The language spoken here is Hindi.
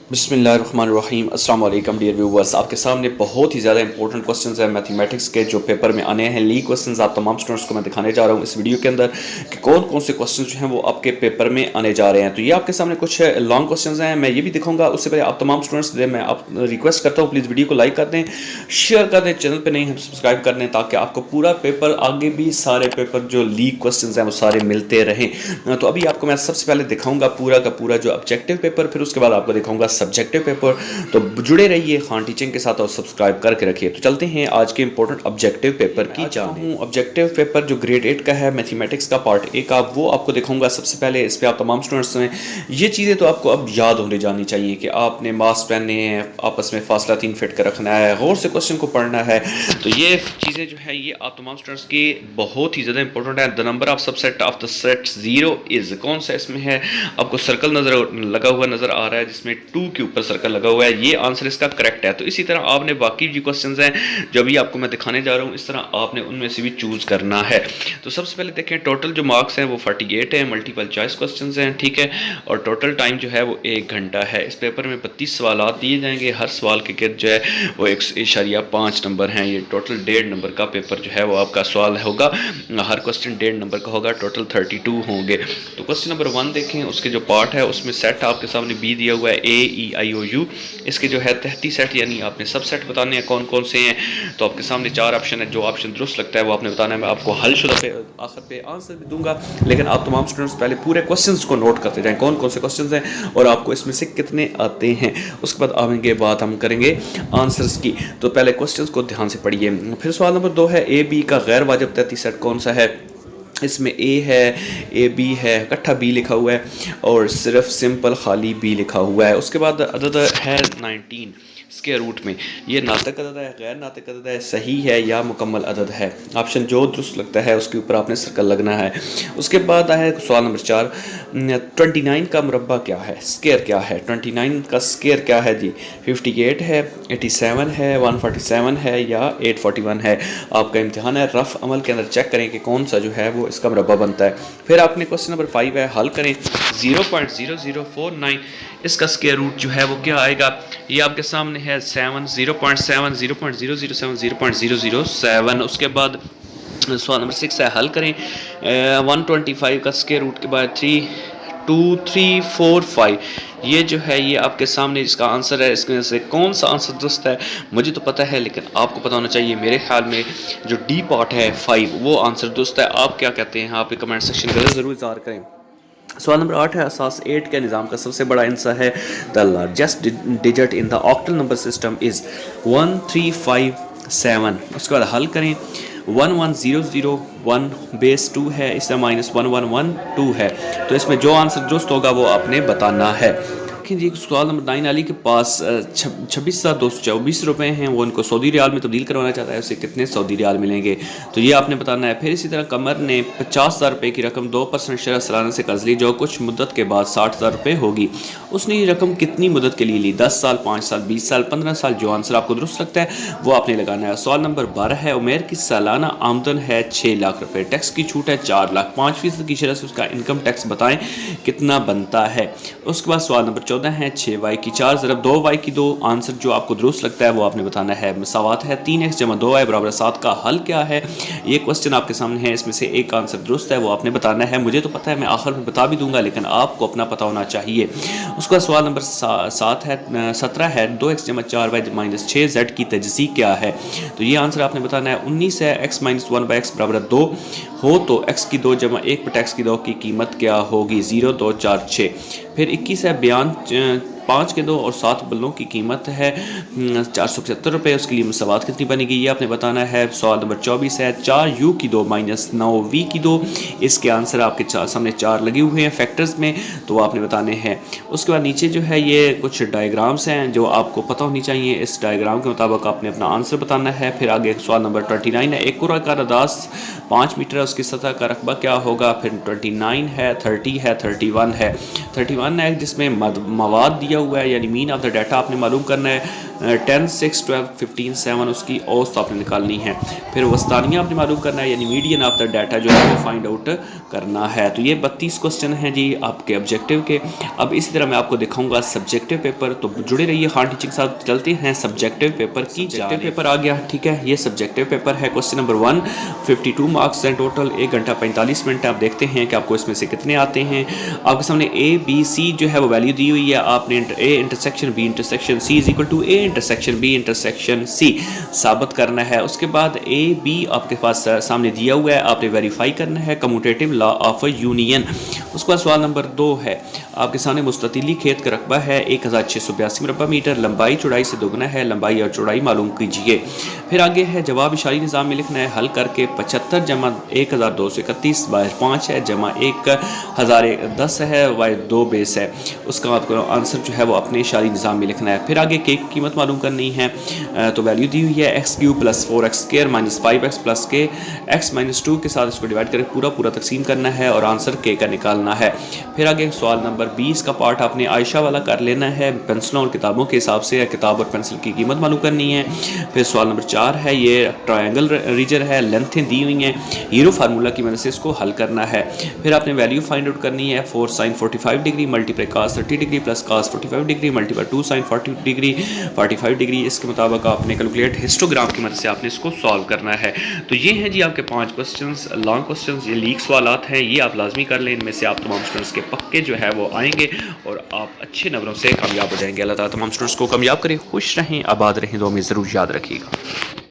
बिस्मिल्लाहिर्रहमानिर्रहीम अस्सलाम वालेकुम डियर व्यूवर्स। आपके सामने बहुत ही ज़्यादा इंपॉर्टेंट क्वेश्चंस हैं मैथमेटिक्स के जो पेपर में आने हैं। लीक क्वेश्चंस आप तमाम स्टूडेंट्स को मैं दिखाने जा रहा हूँ इस वीडियो के अंदर कि कौन कौन से क्वेश्चंस जो हैं वो आपके पेपर में आने जा रहे हैं। तो ये आपके सामने कुछ लॉन्ग क्वेश्चंस हैं, मैं ये भी दिखाऊंगा। उससे पहले आप तमाम स्टूडेंट्स से मैं आप रिक्वेस्ट करता हूँ प्लीज़ वीडियो को लाइक कर दें, शेयर कर दें, चैनल पर नहीं हम सब्सक्राइब कर दें ताकि आपको पूरा पेपर आगे भी सारे पेपर जो लीक क्वेश्चन हैं वो सारे मिलते रहें। तो अभी आपको मैं सबसे पहले दिखाऊंगा पूरा का पूरा जो ऑब्जेक्टिव पेपर, फिर उसके बाद आपको दिखाऊंगा सब्जेक्टिव पेपर। तो जुड़े रहिए खान टीचिंग के साथ और सब्सक्राइब करके रखिए। तो चलते हैं आज के इंपॉर्टेंट ऑब्जेक्टिव पेपर की जाने। ऑब्जेक्टिव पेपर जो ग्रेड 8 का है मैथमेटिक्स का पार्ट ए का, वो आपको दिखाऊंगा सबसे पहले। इस पर आप तमाम स्टूडेंट्स हैं ये चीज़ें तो आपको अब याद होने जानी चाहिए कि आपने मास्क पहनने हैं, आपस में फासला 3 फीट का रखना है, गौर से क्वेश्चन को पढ़ना है। तो ये चीज़ें जो है ये आप तमाम स्टूडेंट्स की बहुत ही ज़्यादा इंपॉर्टेंट है। The number of subset of the set 0 is कौन सा इसमें है, आपको सर्कल लगा हुआ नजर आ रहा है जिसमें 2 के ऊपर सर्कल लगा हुआ है, ये आंसर इसका करेक्ट है। तो इसी तरह आपने बाकी जो क्वेश्चंस हैं जो अभी आपको मैं दिखाने जा रहा हूँ, इस तरह आपने उनमें से भी चूज करना है। तो सबसे पहले देखें, टोटल जो मार्क्स हैं वो 48 है, मल्टीपल चॉइस क्वेश्चंस हैं, ठीक है। और टोटल टाइम जो है वो 1 घंटा है। इस पेपर में 32 सवाल दिए जाएंगे, हर सवाल के गिर्द जो है वो 1.5 नंबर हैं। ये टोटल 1.5 नंबर का पेपर जो है वो आपका सवाल होगा, हर क्वेश्चन 1.5 नंबर का होगा, टोटल 32 होंगे। तो क्वेश्चन नंबर 1 देखें, उसके जो पार्ट है उसमें सेट आपके सामने बी दिया हुआ है, AEIOU। इसके जो है 33 सेट यानी आपने सब सेट बताने हैं कौन कौन से हैं। तो आपके सामने 4 ऑप्शन है, जो ऑप्शन दुरुस्त लगता है वो आपने बताना है। मैं आपको हल शुदा पे आखिर पे आंसर भी दूंगा, लेकिन आप तमाम स्टूडेंट्स पहले पूरे क्वेश्चंस को नोट करते जाएं कौन कौन से क्वेश्चंस हैं और आपको इसमें से कितने आते हैं। उसके बाद आएंगे बात हम करेंगे आंसर्स की। तो पहले क्वेश्चंस को ध्यान से पढ़िए। फिर सवाल नंबर 2 है, AB का गैर वाजिब 33 सेट कौन सा है। इसमें A है, AB है, इकट्ठा B लिखा हुआ है और सिर्फ सिंपल खाली B लिखा हुआ है। उसके बाद अदद है 19 स्क्वायर रूट में, ये नातिक अदद है, गैर नातिक अदद है, सही है या मुकम्मल अदद है। ऑप्शन जो दुरुस्त लगता है उसके ऊपर आपने सर्कल लगना है। उसके बाद है सवाल नंबर 4, 29 का मुरब्बा क्या है, स्क्वायर क्या है। 29 का स्क्वायर क्या है जी, 58 है, 87 है, 147 है या 841 है। आपका इम्तिहान है, रफ अमल के अंदर चेक करें कि कौन सा जो है वो इसका मुरब्बा बनता है। फिर आपने क्वेश्चन नंबर 5 है, हल करें। 0.0049 इसका स्क्वायर रूट जो है वो क्या आएगा, ये आपके सामने है 7, 0.7, 0.007, 0.007। उसके बाद सवाल नंबर 6 है, हल करें। 125 का स्क्वायर रूट के बाद 3, 2, 3, 4, 5, ये जो है ये आपके सामने इसका आंसर है। इसमें से कौन सा आंसर दुरुस्त है मुझे तो पता है, लेकिन आपको पता होना चाहिए। मेरे ख्याल में जो डी पार्ट है 5 वो आंसर दुरुस्त है। आप क्या कहते हैं, आप कमेंट सेक्शन में ज़रूर इज़हार करें। सवाल नंबर 8 है, असास 8 के निज़ाम का सबसे बड़ा हिस्सा है। The largest digit in the octal number system is 1357। उसके बाद हल करें। 11001 बेस 2 है, इसमें -1112 है। तो इसमें जो आंसर दुरुस्त होगा वो आपने बताना है। देखिए जी, सवाल नंबर 9, अली के पास 26,224 रुपये हैं, वो उनको सऊदी रियाल में तब्दील करवाना चाहता है, उसे कितने सऊदी रियाल मिलेंगे, तो ये आपने बताना है। फिर इसी तरह कमर ने 50,000 रुपये की रकम 2% शरह सालाना से कर्ज ली, जो कुछ मुद्दत के बाद 60,000 रुपये होगी। उसने ये रकम कितनी मुद्दत के लिए ली, 10 साल, 5 साल, 20 साल, 15 साल। जो आंसर आपको दुरुस्त लगता है वो आपने लगाना है। सवाल नंबर 12 है, उमेर की सालाना आमदन है 6 लाख रुपये, टैक्स की छूट है 4 लाख, 5% की शरह से उसका इनकम टैक्स बताएं कितना बनता है। उसके बाद सवाल नंबर 14 है, 6y की 4 ज़रब 2y की 2। आंसर जो आपको दुरुस्त लगता है वो आपने बताना है। मसावात है 3x = 2y बराबर 7 का हल क्या है, ये क्वेश्चन आपके सामने है। इसमें से एक आंसर दुरुस्त है वो आपने बताना है। मुझे तो पता है, मैं आखिर में बता भी दूंगा, लेकिन आपको अपना पता होना चाहिए। उसका सवाल नंबर 17 है, 2x = 4y - 6z की तजज़ी क्या है, तो ये आंसर आपने बताना है। 19 है, x - 1/x बराबर 2 हो तो x की 2 = 1/x की 2 की कीमत क्या होगी, 0, 2, 4, 6। फिर 21 है, बयान 5 के 2 और 7 बल्लों की कीमत है 475 रुपये, उसके लिए मसावात कितनी बनेगी ये आपने बताना है। सवाल नंबर 24 है, 4u की 2 - 9v की 2। इसके आंसर आपके सामने 4 लगे हुए हैं फैक्टर्स में, तो आपने बताने हैं। उसके बाद नीचे जो है ये कुछ डायग्राम्स हैं जो आपको पता होनी चाहिए, इस डायग्राम के मुताबिक आपने अपना आंसर बताना है। फिर आगे सवाल नंबर 29 है, एक कुराकार अदास 5 मीटर है, उसकी सतह का रकबा क्या होगा। फिर 29 है, 30 है, 31 है। 31 है जिसमें मवाद दिया हुआ है, यानी मीन ऑफ द डाटा आपने मालूम करना है। 10, 6, 12, 15, 7 उसकी औसत आपने निकालनी है। फिर वस्तानिया आपने मालूम करना है, यानी मीडियन ऑफ द डाटा जो है वो फाइंड आउट करना है। तो ये 32 क्वेश्चन हैं जी आपके ऑब्जेक्टिव के। अब इसी तरह मैं आपको दिखाऊंगा सब्जेक्टिव पेपर, तो जुड़े रहिए खान टीचिंग के साथ। चलते हैं सब्जेक्टिव पेपर की। सब्जेक्टिव पेपर आ गया, ठीक है, ये सब्जेक्टिव पेपर है। क्वेश्चन नंबर 1, 52 मार्क्स हैं टोटल, 1 घंटा 45 मिनट है। आप देखते हैं कि आपको इसमें से कितने आते हैं। आपके सामने ए बी सी जो है वो वैल्यू दी हुई है। आपने A intersection B intersection C is equal to A intersection B intersection C साबित करना है। उसके बाद ए बी आपके पास सामने दिया हुआ है, आपने वेरीफाई करना है कम्यूटेटिव लॉ ऑफ यूनियन। उसके बाद सवाल नंबर 2 है, आपके सामने मुस्ततिली खेत का रकबा है 1682 मुरबा मीटर, लंबाई चौड़ाई से दोगुना है, लंबाई और चौड़ाई मालूम कीजिए। फिर आगे है जवाब इशारी निज़ाम में लिखना है, हल करके 75 जमा 1231 बाय 5 है जमा 1010 है बाय 2 बेस है। उसका आपको आंसर जो है वो अपने इशारी निज़ाम में लिखना है। फिर आगे के की कीमत मालूम करनी है, तो वैल्यू दी हुई है x³ + 4x² - 5x + k, x - 2 के साथ इसको डिवाइड करके पूरा तकसीम करना है और आंसर k का निकालना है। फिर आगे सवाल नंबर 20 का पार्ट आपने आयशा वाला कर लेना है, पेंसिलों और किताबों के हिसाब से किताब और पेंसिल की कीमत मालूम करनी है। फिर सवाल नंबर 4 है, ये ट्रायंगल रीजन है, लेंथें दी हुई हैं, हीरो फार्मूला की मदद से इसको हल करना है। फिर आपने वैल्यू फाइंड आउट करनी है, 4 sin 45 degree multiply cos 30 degree plus cos 45 degree multiply 2 sin 40 degree 45 degree. इसके मुताबिक आपने कैलकुलेट हिस्टोग्राम की मदद से आपने इसको सॉल्व करना है। तो ये हैं जी आपके 5 क्वेश्चंस, लॉन्ग क्वेश्चंस, ये लीक सवालात हैं, ये आप लाजमी कर लें। इनमें से आप तमाम स्टूडेंट्स के पक्के जो है वो आएंगे और आप अच्छे नंबरों से कामयाब हो जाएंगे। अल्लाह ताला तमाम स्टूडेंट्स को कामयाब करें, खुश रहें, आबाद रहें, दो में ज़रूर याद रखिएगा।